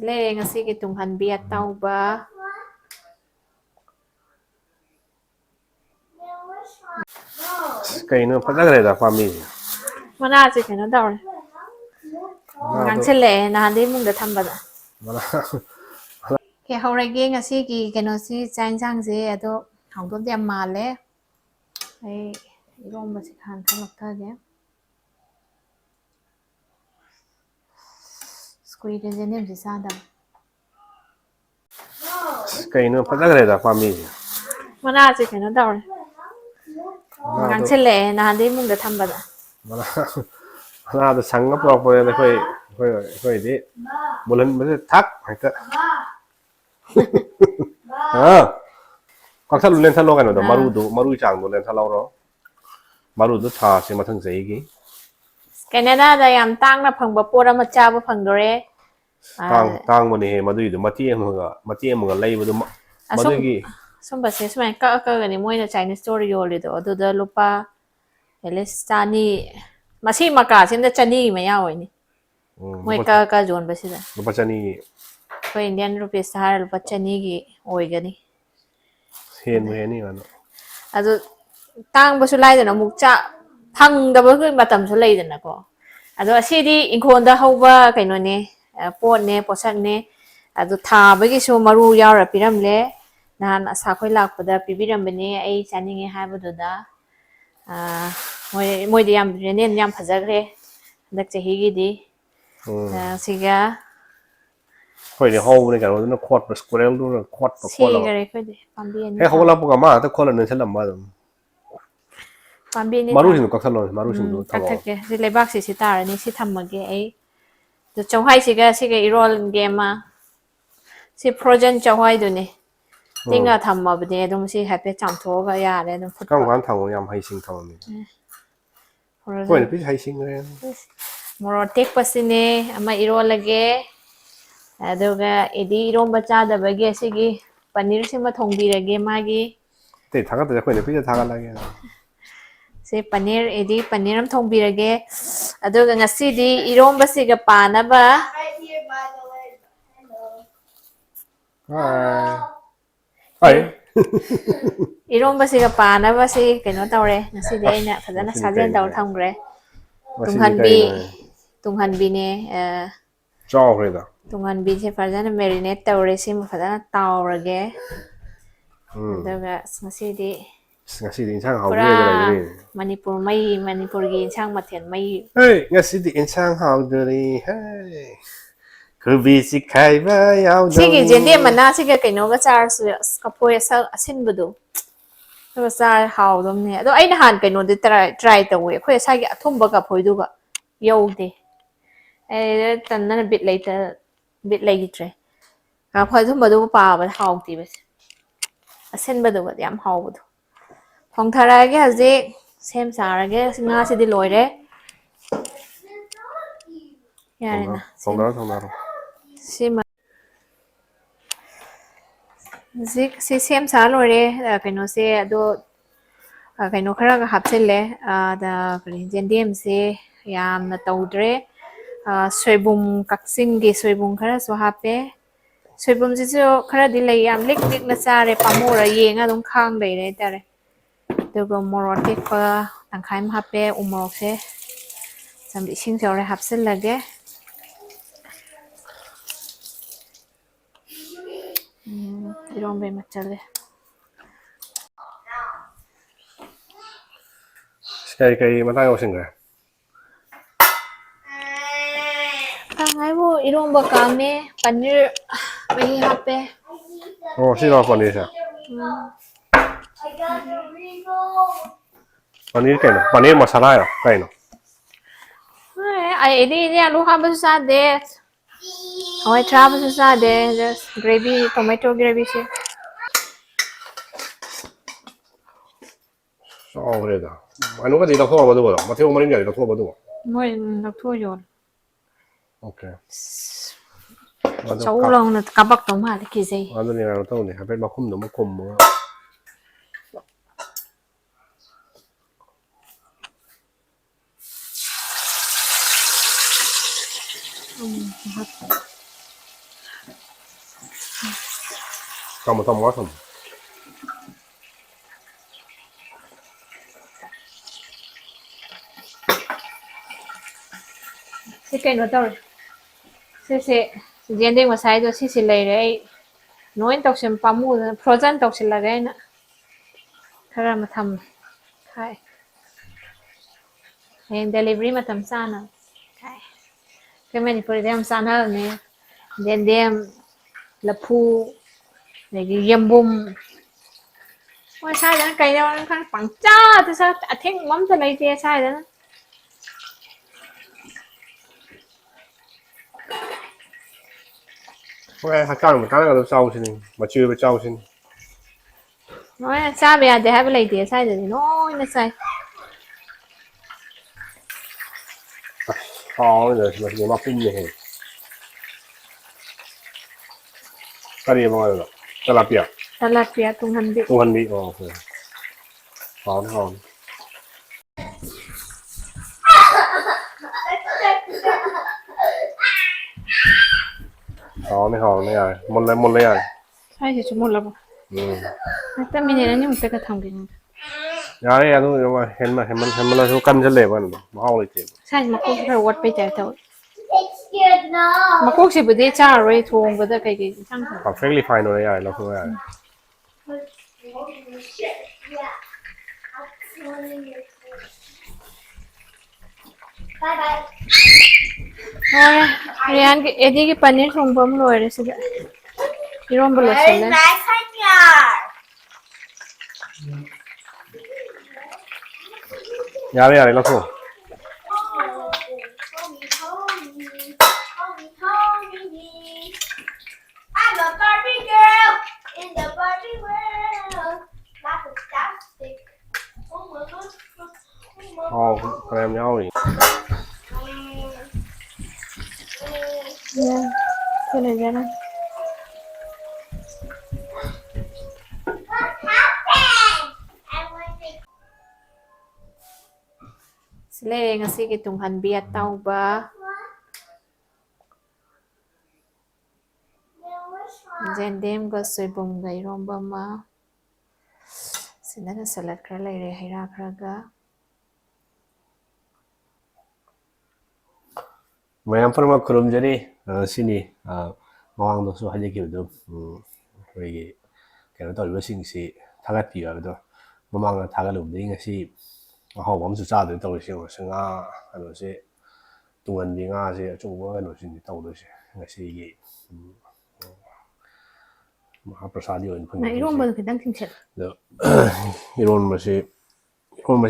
ꯂꯩꯔꯦ ꯉꯁꯤꯒꯤ ꯇꯨꯡꯍꯟꯕꯤ ꯑꯇꯥꯎꯕ ꯀꯩꯅꯣ ꯐꯖꯈ꯭ꯔꯦꯗ ꯄꯥꯝꯕꯤꯁꯦ ꯃꯅꯥꯁꯦ ꯀꯩꯅꯣ ꯇꯧꯔꯦ ꯃꯅꯥꯗꯣ ꯉꯥꯡꯁꯤꯜꯂꯛꯑꯦ ꯅꯍꯥꯟꯗꯩ ꯏꯃꯨꯡꯗ ꯊꯝꯕꯗ ꯃꯅꯥ ꯍꯧꯔꯒꯦ ꯉꯁꯤꯒꯤ ꯀꯩꯅꯣꯁꯤ ꯆꯥꯛ ꯌꯦꯟꯁꯥꯡꯁꯦ ꯑꯗꯣ ꯍꯥꯎꯗꯧꯗꯤ ꯌꯥꯝ ꯃꯥꯜꯂꯦ ꯑꯩ ꯏꯔꯣꯝꯕꯁꯤ ꯍꯥꯟꯅ ꯊꯥꯡꯒꯠꯈ꯭ꯔꯒꯦ ꯀꯨꯏꯔꯦ ꯌꯦꯅꯦꯝꯁꯤ ꯆꯥꯗꯕ ꯀꯩꯅꯣ ꯐꯖꯈ꯭ꯔꯦꯗ ꯄꯥꯝꯕꯤꯁꯦ ꯃꯅꯥꯁꯦ ꯀꯩꯅꯣ ꯇꯧꯔꯦ ꯃꯅꯥꯗꯣ ꯉꯥꯡꯁꯤꯜꯂꯛꯑꯦ ꯅꯍꯥꯟꯗꯩ ꯏꯃꯨꯡꯗ ꯊꯝꯕꯗ ꯃꯅꯥꯗꯣ ꯁꯪꯉ ꯄꯨꯔꯛꯄꯅꯤꯅ ꯑꯩꯈꯣꯏꯗꯤ ꯃꯨꯜꯍꯟꯕꯁꯦ ꯊꯛ ꯍꯦꯛꯇ ꯀꯛꯊꯠꯂꯨ ꯂꯦꯟꯊꯠꯂꯣ ꯀꯩꯅꯣꯗꯣ ꯃꯔꯨ ꯆꯥꯡꯗꯣ ꯂꯦꯟꯊꯠꯍꯧꯔꯣ ꯃꯔꯨꯗꯣ ꯊꯥꯁꯦ ꯃꯊꯪ ꯆꯍꯤꯒꯤ ꯀꯦꯅꯥꯗꯥꯗ ꯌꯥꯝ ꯇꯥꯡꯅ ꯐꯪꯕ ꯄꯣꯠ ꯑꯃ ꯆꯥꯕ ꯐꯪꯗꯣꯔꯦ ꯇꯥꯡꯕꯅꯦꯍꯦ ꯃꯗꯨꯒꯤꯗꯣ ꯃꯇꯦꯛ ꯑꯃꯒ ꯂꯩꯕꯗꯨ ꯃꯗꯨꯒꯤ ꯁꯨꯝꯕꯁꯦ ꯁꯨꯃꯥꯏꯅ ꯀꯛꯑꯒꯅꯤ ꯃꯣꯏꯅ ꯆꯥꯏꯅꯤꯁ ꯏꯁꯇꯣꯔ ꯌꯣꯜꯂꯤꯗꯣ ꯑꯗꯨꯗ ꯂꯨꯄꯥ ꯑꯦꯠꯂꯤꯁ ꯆꯅꯤ ꯃꯁꯤ ꯃꯀꯥꯁꯤꯗ ꯆꯅꯤꯒꯤ ꯃꯌꯥ ꯑꯣꯏꯅꯤ ꯃꯣꯏ ꯀꯛꯑ ꯌꯣꯟꯕꯁꯤꯗ ꯂꯨꯄꯥ ꯆꯅꯤ ꯑꯩꯈꯣꯏ ꯏꯟꯗꯤꯌꯥꯟ ꯔꯨꯄꯤꯁꯇ ꯍꯥꯏꯔ ꯂꯨꯄꯥ ꯆꯅꯤꯒꯤ ꯑꯣꯏꯒꯅꯤ ꯍꯦꯟꯕꯨ ꯍꯦꯟꯅꯤ ꯑꯗꯨ ꯇꯥꯡꯕꯁꯨ ꯂꯥꯏꯗꯅ ꯑꯃꯨꯛ ꯐꯪꯗꯕꯒꯤ ꯃꯇꯝꯁꯨ ꯂꯩꯗꯅꯀꯣ ꯑꯗꯣ ꯑꯁꯤꯗꯤ ꯏꯪꯈꯣꯜꯗ ꯍꯧꯕ ꯀꯩꯅꯣꯅꯦ ꯄꯣꯠꯅꯦ ꯄꯣꯠꯁꯛꯅꯦ ꯑꯗꯨ ꯊꯥꯕꯒꯤꯁꯨ ꯃꯔꯨ ꯌꯥꯎꯔ ꯄꯤꯔꯝꯂꯦ ꯅꯍꯥꯟ ꯑꯁꯥꯈꯣꯏ ꯂꯥꯛꯄꯗ ꯄꯤꯕꯤꯔꯝꯕꯅꯦ ꯑꯩ ꯆꯥꯅꯤꯡꯉꯦ ꯍꯥꯏꯕꯗꯨꯗ ꯃꯣꯏꯗꯤ ꯌꯥꯝ ꯔꯦꯅꯦꯟ ꯌꯥꯝ ꯐꯖꯈ꯭ꯔꯦ ꯍꯟꯗꯛ ꯆꯍꯤꯒꯤꯗꯤ ꯁꯤꯒ ꯑꯩꯈꯣꯏꯗꯤ ꯍꯧꯕꯅꯤ ꯀꯩꯅꯣꯗꯨꯅ ꯈꯣꯠꯄ ꯏꯁꯀ꯭ꯋꯦꯔꯦꯜꯗꯨꯅ ꯈꯣꯠꯂꯒ ꯁꯤꯈꯔꯦ ꯑꯩꯈꯣꯏꯗꯤ ꯄꯥꯝꯕꯤ ꯑꯅꯤ ꯍꯦꯛ ꯊꯥꯕ ꯍꯧꯒꯠꯂꯛꯄꯒ ꯃꯥ ꯉꯥꯛꯇ ꯈꯣꯠꯂ ꯅꯦꯟꯁꯜꯂꯝꯕ ꯑꯗꯨꯝ ꯄꯥꯝꯕꯤ ꯑꯅꯤ ꯊꯥꯕ ꯃꯔꯨꯁꯤꯡꯗꯣ ꯀꯛꯊꯠꯂꯣ ꯃꯔꯨꯁꯤꯡꯗꯣ ꯊꯝꯃꯛꯑꯣ ꯀꯛꯊꯠꯀꯦ ꯁꯤ ꯂꯩꯕꯥꯛꯁꯤ ꯇꯥꯔꯅꯤ ꯁꯤ ꯊꯝꯃꯒꯦ ꯑꯩ ꯑꯗꯨ ꯆꯧꯋꯥꯏꯁꯤꯒ ꯁꯤꯒ ꯏꯔꯣꯜꯒꯦ ꯑꯃ ꯁꯤ ꯐ꯭ꯔꯣꯖꯟ ꯆꯛꯍ꯭ꯋꯥꯏꯗꯨꯅꯦ ꯇꯤꯡꯉ ꯊꯝꯃꯕꯅꯦ ꯑꯗꯨꯝ ꯁꯤ ꯍꯥꯏꯐꯦꯠ ꯆꯥꯝꯊꯣꯛꯑꯒ ꯌꯥꯔꯦ ꯑꯗꯨꯝ ꯀꯔꯝ ꯐꯨꯠꯄ ꯀꯥꯟꯗ ꯊꯝꯃꯣ ꯌꯥꯝ ꯍꯩꯁꯤꯡ ꯊꯝꯃꯝꯃꯤꯅꯦ ꯑꯩꯈꯣꯏ ꯐ꯭ꯔꯣꯖꯟ ꯅꯨꯄꯤꯁꯦ ꯍꯩꯁꯤꯡꯈ꯭ꯔꯦ ꯃꯣꯔꯣꯛ ꯑꯇꯦꯛꯄꯁꯤꯅꯦ ꯑꯃ ꯏꯔꯣꯜꯂꯒꯦ ꯑꯗꯨꯒ ꯑꯦꯗꯤ ꯏꯔꯣꯝꯕ ꯆꯥꯗꯕꯒꯤ ꯑꯁꯤꯒꯤ ꯄꯅꯤꯔꯁꯤꯃ ꯊꯣꯡꯕꯤꯔꯒꯦ ꯃꯥꯒꯤ ꯑꯇꯩ ꯊꯥꯒꯠꯇ꯭ꯔꯁꯨ ꯑꯩꯈꯣꯏ ꯅꯨꯄꯤꯗ ꯊꯥꯒꯠꯂꯒꯦ ꯁꯤ ꯄꯅꯤꯔ ꯄꯅꯤꯔ ꯑꯃ ꯊꯣꯡꯕꯤꯔꯒꯦ ꯑꯗꯨꯒ ꯉꯁꯤꯗꯤ ꯏꯔꯣꯝꯕꯁꯤꯒ ꯄꯥꯅꯕ ꯏꯔꯣꯝꯕꯁꯤꯒ ꯄꯥꯅꯕꯁꯤ ꯀꯩꯅꯣ ꯇꯧꯔꯦ ꯉꯁꯤꯗꯤ ꯑꯩꯅ ꯑꯁ ꯐꯖꯅ ꯉꯁꯤꯗꯤ ꯁꯥꯖꯦꯟ ꯇꯧꯔ ꯀꯩꯅꯣꯍꯦ ꯊꯝꯈ꯭ꯔꯦ ꯉꯁꯤꯗꯤ ꯀꯩꯅꯣꯍꯦ ꯇꯨꯡꯍꯟꯕꯤꯅꯦ ꯆꯥꯎꯈ꯭ꯔꯦꯗ ꯇꯨꯡꯍꯟꯕꯤꯁꯦ ꯐꯖꯅ ꯃꯦꯔꯤꯅꯦꯠ ꯇꯧꯔꯦ ꯁꯤꯃ ꯐꯖꯅ ꯇꯥꯎꯔꯒꯦ ꯑꯗꯨꯒ ꯉꯁꯤꯗꯤ ꯉꯁꯤꯗꯤ ꯏꯟꯁꯥꯡ ꯄꯨꯔꯥ ꯍꯥꯎꯗꯣꯔꯦꯗ ꯂꯩꯗꯣꯔꯤ ꯃꯅꯤꯄꯨꯔꯒꯤ ꯏꯟꯁꯥꯡ ꯃꯊꯦꯜ ꯃꯩ ꯉꯁꯤꯗꯤ ꯏꯟꯁꯥꯡ ꯍꯥꯎꯗꯣꯔꯤ ꯈꯨꯕꯤ ꯆꯤꯛꯈꯥꯏꯕ ꯁꯤꯒꯤ ꯌꯥꯎꯗꯧꯔꯤ ꯌꯦꯟꯗꯦꯝ ꯃꯅꯥꯁꯤꯒ ꯀꯩꯅꯣꯒ ꯆꯥꯔꯁꯨ ꯀꯐꯣꯏ ꯑꯁꯤꯟꯕꯗꯣ ꯑꯗꯨꯒ ꯆꯥꯔ ꯍꯥꯎꯗꯧꯅꯦ ꯑꯗꯣ ꯑꯩ ꯅꯍꯥꯟ ꯀꯩꯅꯣꯗꯤ ꯇ꯭ꯔꯥꯏ ꯇꯧꯋꯦ ꯑꯩꯈꯣꯏ ꯉꯁꯥꯏꯒꯤ ꯑꯊꯨꯝꯕ ꯀꯐꯣꯏꯗꯨꯒ ꯌꯧꯗꯦ ꯑꯩ ꯇꯟꯗꯅ ꯕꯤꯠ ꯂꯩꯈꯤꯗ꯭ꯔꯦ ꯀꯐꯣꯏ ꯑꯊꯨꯝꯕꯗꯨꯕꯨ ꯄꯥꯕꯗ ꯍꯥꯎꯇꯦꯕꯁꯦ ꯑꯁꯤꯟꯕꯗꯨꯒꯗꯤ ꯌꯥꯝ ꯍꯥꯎꯕꯗꯣ ꯊꯣꯡꯊꯔꯛꯑꯒꯦ ꯍꯧꯖꯤꯛ ꯁꯦꯝ ꯁꯥꯔꯒꯦ ꯉꯥꯁꯤꯗꯤ ꯂꯣꯏꯔꯦ ꯌꯥꯔꯦꯅ ꯊꯣꯡꯅꯔꯣ ꯁꯤꯃ ꯍꯧꯖꯤꯛ ꯁꯤ ꯁꯦꯝ ꯁꯥ ꯂꯣꯏꯔꯦ ꯀꯩꯅꯣꯁꯦ ꯑꯗꯣ ꯀꯩꯅꯣ ꯈꯔꯒ ꯍꯥꯞꯆꯤꯜꯂꯦ ꯑꯗ ꯌꯦꯟꯗꯦꯝꯁꯦ ꯌꯥꯝꯅ ꯇꯧꯗ꯭ꯔꯦ ꯁꯣꯏꯕꯨꯝ ꯀꯛꯆꯤꯡꯒꯤ ꯁꯣꯏꯕꯨꯝ ꯈꯔꯁꯨ ꯍꯥꯞꯄꯦ ꯁꯣꯏꯕꯨꯝꯁꯤꯁꯨ ꯈꯔꯗꯤ ꯂꯩ ꯌꯥꯝ ꯂꯤꯛ ꯂꯤꯛꯅ ꯆꯥꯔꯦ ꯄꯥꯝꯃꯨꯔ ꯌꯦꯡꯉ ꯑꯗꯨꯝ ꯈꯥꯡ ꯂꯩꯔꯦ ꯍꯥꯏꯇꯥꯔꯦ ꯑꯗꯨꯒ ꯃꯣꯔꯣꯛ ꯑꯇꯦꯛꯄ ꯇꯪꯈꯥꯏ ꯑꯃ ꯍꯥꯞꯄꯦ ꯎ ꯃꯣꯔꯣꯛꯁꯦ ꯏꯁꯤꯡ ꯁꯧꯔꯦ ꯍꯥꯞꯆꯤꯜꯂꯒꯦ ꯏꯔꯣꯝꯕꯩ ꯃꯆꯜꯁꯦ ꯀꯔꯤ ꯃꯇꯥꯡ ꯌꯧꯁꯤꯟꯈ꯭ꯔꯦ ꯍꯥꯏꯕꯨ ꯏꯔꯣꯝꯕ ꯀꯥꯝꯃꯦ ꯄꯅꯤꯔ ꯃꯍꯤ ꯍꯥꯞꯄꯦ ꯑꯣ ꯁꯤꯔꯣ ꯄꯅꯤꯔꯁꯦ ꯄꯅꯤꯔ ꯀꯩꯅꯣ ꯄꯅꯤꯔ ꯃꯁꯥꯂꯥ ꯍꯥꯏꯔꯣ ꯀꯩꯅꯣ ꯑꯩꯗꯤ ꯑꯂꯨ ꯍꯥꯞꯄꯁꯨ ꯆꯥꯗꯦ ꯍꯋꯥꯏꯊ꯭ꯔꯥꯛ ꯍꯥꯞꯄꯁꯨ ꯆꯥꯗꯦ ꯖꯁ ꯒ꯭ꯔꯦꯚꯤ ꯇꯣꯃꯦꯇꯣ ꯒ꯭ꯔꯦꯚꯤꯁꯦ ꯆꯥꯎꯈ꯭ꯔꯦꯗ ꯀꯩꯅꯣꯒꯗꯤ ꯂꯧꯊꯣꯛꯑꯕ ꯑꯗꯨꯕꯨ ꯃꯊꯦꯛ ꯃꯔꯤꯟꯒꯗꯤ ꯂꯧꯊꯣꯛꯑꯕ ꯑꯗꯨꯕꯨ ꯃꯣꯏ ꯂꯧꯊꯣꯛꯑ ꯌꯣꯜꯂꯦ ꯑꯣꯀꯦ ꯆꯧ ꯂꯥꯎꯅ ꯀꯥꯄꯛꯇꯧ ꯃꯥꯜꯂꯦ ꯀꯤꯖꯩ ꯑꯗꯨꯅꯦ ꯀꯩꯅꯣ ꯇꯧꯅꯤ ꯍꯥꯏꯐꯦꯠ ꯃꯈꯨꯝꯗꯣ ꯑꯃ ꯈꯨꯝꯃꯒ Tầm tầm quá tầm. Thế cái nó tao sẽ diễn đến một sai đó sẽ lấy đấy nói tao xem pamu frozen tao sẽ lấy nè khá mà thầm khai hiện delivery mà thầm sana khai cái mình phải đem sana nè đem là phu này cái yam bum ôi sai đó cái đó nó bằng cha thì sao thiên mắm cho lấy tiền sai đó Cái hạt cam một cái là sau xin mà chưa bị sau xin. nói sao bây giờ để hai lấy tiền sai rồi nói nó sai Khó rồi mà chỉ mắc pin gì. Cái gì mà gọi là tilapia tung hành đi. Ok. Khó khó. Khó này à. Một lấy à. sai thì chúng một lầnแต่มีเนี่ยนี่มันเป็นกระทำกัน Dạ đấy anh nhưng mà hem mà là số cân chân lệ mà mauเลยเจ็บ ใช่มาคุกเราวัดไปใจเท่ามาคุกสิบดีจ้าเลยทวงก็ได้ใครกินช่างเถอะ perfectly fine เลยอ่ะเราคือว่า Bye bye. โอ้ยเรียนเอ็ดดี้กี่ปนิรส่งผมรวยเลยสิที่ร่วมบริษัท Where's เลย my card? Dạ đây là nó không. I'm a Barbie girl in the Barbie world. Not a plastic. Oh my god. Ồ, con em nhau thì cái này ra đây What happened? I want to. สิเล่งสิกิตุงหันเบียเตาบ้า เจนเดมก็สวยบุ้งไงรอมบ้ามาสินั่นสลัดคราเลยเรให้รักรักะ mày phần mà khurum jadi sini mawang dosu haja kiểu đó rồi cái nó tao lúc sinh si thagat pi rồi đó mamang là thagat lum đấy ngay si họ bấm số ra được tao sinh rồi sinh anh nói si tung anh đi nga si trung quốc anh nói si tao đó si ngay si cái mà prasad điều anh ไหนร่วมบริษัทตั้งทิ้งเฉย đó iron mà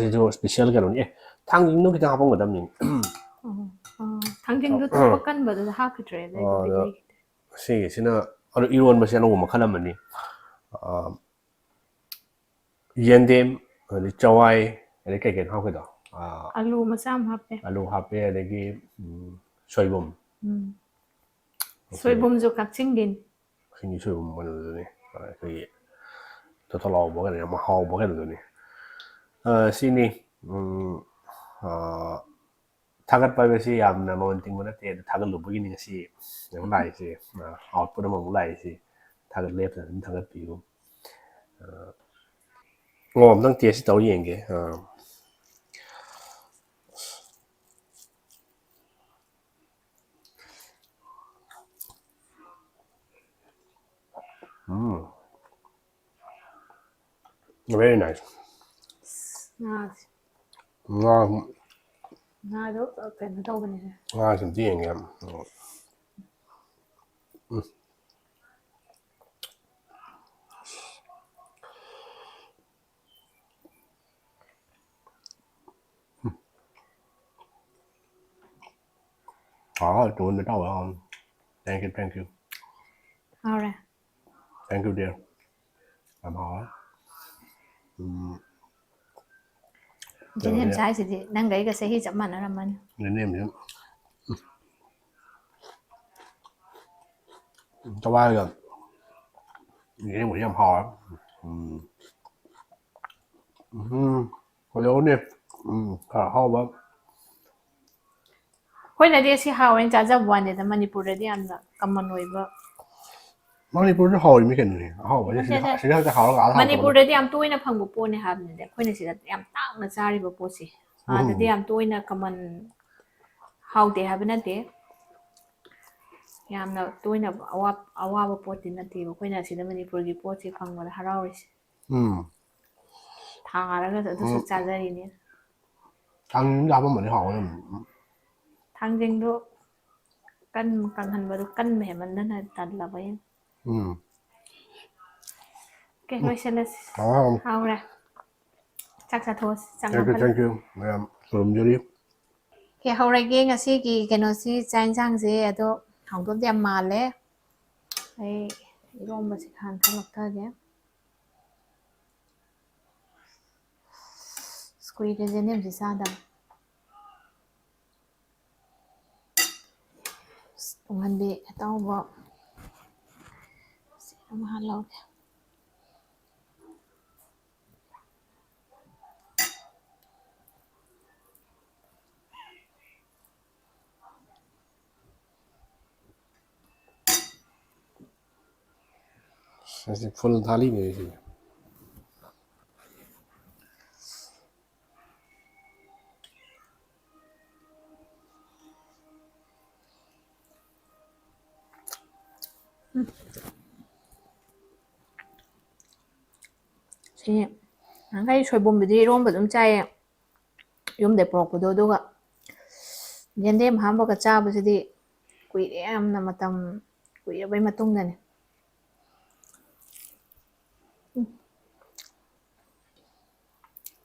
si cho special cái đó nhé thang những nước kita apa nggak đam nhỉ ทั้งจริงก็ตัวกันแบบจะห้าคือเทรดเลย si sina ano iron mà si ano mà khalam ani yendem ani chawai ani kai kai hau cái đó อาลูมาซ้ำครับเนี่ย alu hape adagi soibum สวยบุ้มจุกกักชิงกิน singi soibum ano do ni kai to to law bo kan ma hau bo kan do ni sini target pa si yam na mounting mo na te target lu begini si yang lai si output mo lai si target left na target pi ko ngom tang tie si tau yen ge very nice น่า ngon น่าดูเป็นตัวเป็นยังไง ngon sum ti yen ge tụi mình đâu rồi không thank you เอาละ thank you dear làm hỏi จะเห็นใช้สินั่งไงก็เสียที่จับมันอะไรมัน nên em chứ cho ba rồi nghĩ một em hỏi có dấu nè cả hao bắp คนในเดียสิฮาวเองจะจะวันเดียวแต่มันญี่ปุ่นเดียนละกำมันไว้บ่ ꯃꯅꯤꯄꯨꯔꯗ ꯍꯥꯎꯔꯤꯃꯤ ꯀꯩꯅꯣꯅꯦ ꯑꯍꯥꯎꯕꯁꯦ ꯅꯠꯇꯦ ꯅꯠꯇꯦ ꯁꯤꯗ ꯈꯛꯇ ꯍꯥꯎꯔꯒ ꯑꯥꯗ ꯍꯥꯎꯇꯕꯅꯦ ꯃꯅꯤꯄꯨꯔꯗꯗꯤ ꯌꯥꯝ ꯇꯣꯏꯅ ꯐꯪꯕ ꯄꯣꯠꯅꯦ ꯍꯥꯏꯕꯅꯤꯗ ꯑꯩꯈꯣꯏꯅ ꯁꯤꯗ ꯌꯥꯝ ꯇꯥꯡꯅ ꯆꯥꯔꯤꯕ ꯄꯣꯠꯁꯦ ꯑꯥꯗꯗꯤ ꯌꯥꯝ ꯇꯣꯏꯅ ꯀꯃꯟ ꯍꯥꯎꯇꯦ ꯍꯥꯏꯕ ꯅꯠꯇꯦ ꯌꯥꯝꯅ ꯇꯣꯏꯅ ꯑꯋꯥꯕ ꯄꯣꯠꯇꯤ ꯅꯠꯇꯦꯕ ꯑꯩꯈꯣꯏꯅ ꯁꯤꯗ ꯃꯅꯤꯄꯨꯔꯒꯤ ꯄꯣꯠꯁꯦ ꯐꯪꯕꯗ ꯍꯔꯥꯎꯔꯤꯁꯦ ꯊꯥꯔꯒ ꯑꯗꯨꯁꯨ ꯆꯥꯖꯔꯤꯅꯦ ꯊꯥꯡꯖꯤꯡꯗ ꯍꯥꯞꯄꯝꯕꯗꯤ ꯍꯥꯎꯒꯗꯕꯅꯤ ꯊꯥꯡꯖꯤꯡꯗꯣ ꯀꯪꯍꯟꯕꯗꯣ ꯀꯟꯕ ꯍꯦꯟꯃꯟꯗꯅ ꯇꯜꯂꯕ ꯑꯩꯅ ꯑꯣꯀꯦ ꯂꯣꯏꯁꯤꯜꯂꯁꯤ ꯍꯥꯎꯔꯦ ꯆꯥꯛ ꯆꯥꯊꯣꯛꯑꯁꯤ ꯆꯥꯛ ꯂꯥꯝꯈꯠꯂꯦ ꯊꯦꯡꯛ ꯌꯨ ꯃꯌꯥꯝ ꯈꯨꯔꯨꯝꯖꯔꯤ ꯑꯣꯀꯦ ꯍꯧꯔꯒꯦ ꯉꯁꯤꯒꯤ ꯀꯩꯅꯣꯁꯤ ꯆꯥꯛ ꯌꯦꯟꯁꯥꯡꯁꯦ ꯑꯗꯣ ꯍꯥꯎꯗꯧꯗꯤ ꯌꯥꯝ ꯃꯥꯜꯂꯦ ꯑꯩ ꯏꯔꯣꯝꯕꯁꯤ ꯈꯔ ꯂꯧꯊꯒꯦ ꯀꯨꯏꯔꯦ ꯌꯦꯟꯗꯦꯝꯁꯤ ꯆꯥꯗꯕ ꯇꯨꯡꯍꯟꯕꯤ ꯑꯇꯥꯎꯕ ꯑꯃ ꯍꯥꯟꯂꯧꯒꯦ ꯑꯁꯤ ꯐꯨꯜ ꯊꯥꯂꯤꯅꯦ ꯁꯤ ꯁꯤ ꯅꯍꯥꯟꯈꯩ ꯁꯣꯏꯕꯨꯝꯕꯨꯗꯤ ꯏꯔꯣꯝꯕ ꯑꯗꯨꯝ ꯆꯥꯏꯌꯦ ꯌꯨꯝꯗꯩ ꯄꯨꯔꯛꯄꯗꯣ ꯑꯗꯨꯒ ꯌꯦꯟꯗꯦꯝ ꯍꯥꯞꯄꯒ ꯆꯥꯕꯁꯤꯗꯤ ꯀꯨꯏꯔꯦ ꯌꯥꯝꯅ ꯃꯇꯝ ꯀꯨꯏꯔꯕꯩ ꯃꯇꯨꯡꯗꯅꯤ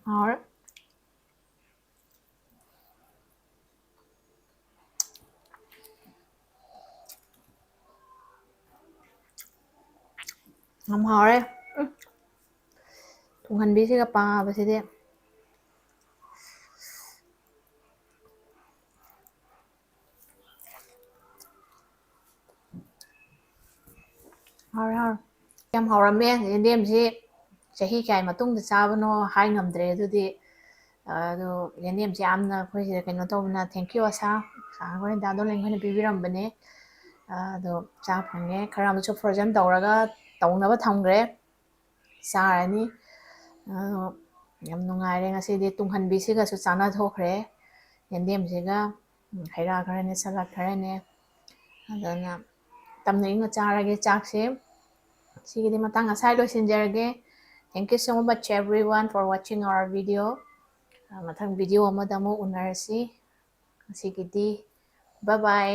ꯍꯥꯎꯔꯦ ꯌꯥꯝ ꯍꯥꯎꯔꯦ ꯇꯨꯡꯍꯟꯕꯤꯁꯤꯒ ꯄꯥꯕꯁꯤꯗꯤ ꯍꯥꯎꯔꯦ ꯍꯥꯎꯔꯦ ꯌꯥꯝ ꯍꯥꯎꯔꯝꯃꯦ ꯌꯦꯟꯗꯦꯝꯁꯤ ꯆꯍꯤ ꯀꯌꯥꯏ ꯃꯇꯨꯡꯗ ꯆꯥꯕꯅꯣ ꯍꯥꯏ ꯉꯝꯗ꯭ꯔꯦ ꯑꯗꯨꯗꯤ ꯑꯗꯣ ꯌꯦꯟꯗꯦꯝꯁꯤ ꯌꯥꯝꯅ ꯑꯩꯈꯣꯏꯁꯤꯗ ꯀꯩꯅꯣ ꯇꯧꯕꯅ ꯊꯦꯡꯀ꯭ꯌꯨ ꯑꯁꯥ ꯑꯩꯈꯣꯏ ꯗꯥꯗꯣꯂꯦꯡ ꯈꯣꯏꯅ ꯄꯤꯕꯤꯔꯝꯕꯅꯦ ꯑꯗꯣ ꯆꯥ ꯐꯪꯉꯦ ꯈꯔ ꯑꯃꯁꯨ ꯐ꯭ꯔꯣꯖꯟ ꯇꯧꯔꯒ ꯇꯧꯅꯕ ꯊꯝꯈ꯭ꯔꯦ ꯆꯥꯔꯅꯤ ꯑꯗꯣ ꯌꯥꯝ ꯅꯨꯡꯉꯥꯏꯔꯦ ꯉꯁꯤꯗꯤ ꯇꯨꯡꯍꯟꯕꯤꯁꯤꯒꯁꯨ ꯆꯥꯟꯅꯊꯣꯛꯈ꯭ꯔꯦ ꯌꯦꯟꯗꯦꯝꯁꯤꯒ ꯍꯩ ꯔꯥ ꯈꯔꯅꯦ ꯁꯂꯥꯠ ꯈꯔꯅꯦ ꯑꯗꯨꯅ ꯇꯞꯅ ꯏꯪꯅ ꯆꯥꯔꯒꯦ ꯆꯥꯛꯁꯦ ꯁꯤꯒꯤꯗꯤ ꯃꯇꯥꯡ ꯑꯁꯥꯏ ꯂꯣꯏꯁꯤꯟꯖꯔꯒꯦ thank you so much everyone for watching our video ꯃꯊꯪ ꯚꯤꯗꯤꯑꯣ ꯑꯃꯗ ꯑꯃꯨꯛ ꯎꯅꯔꯁꯤ ꯉꯁꯤꯒꯤꯗꯤ ꯕꯥꯏ ꯕꯥꯏ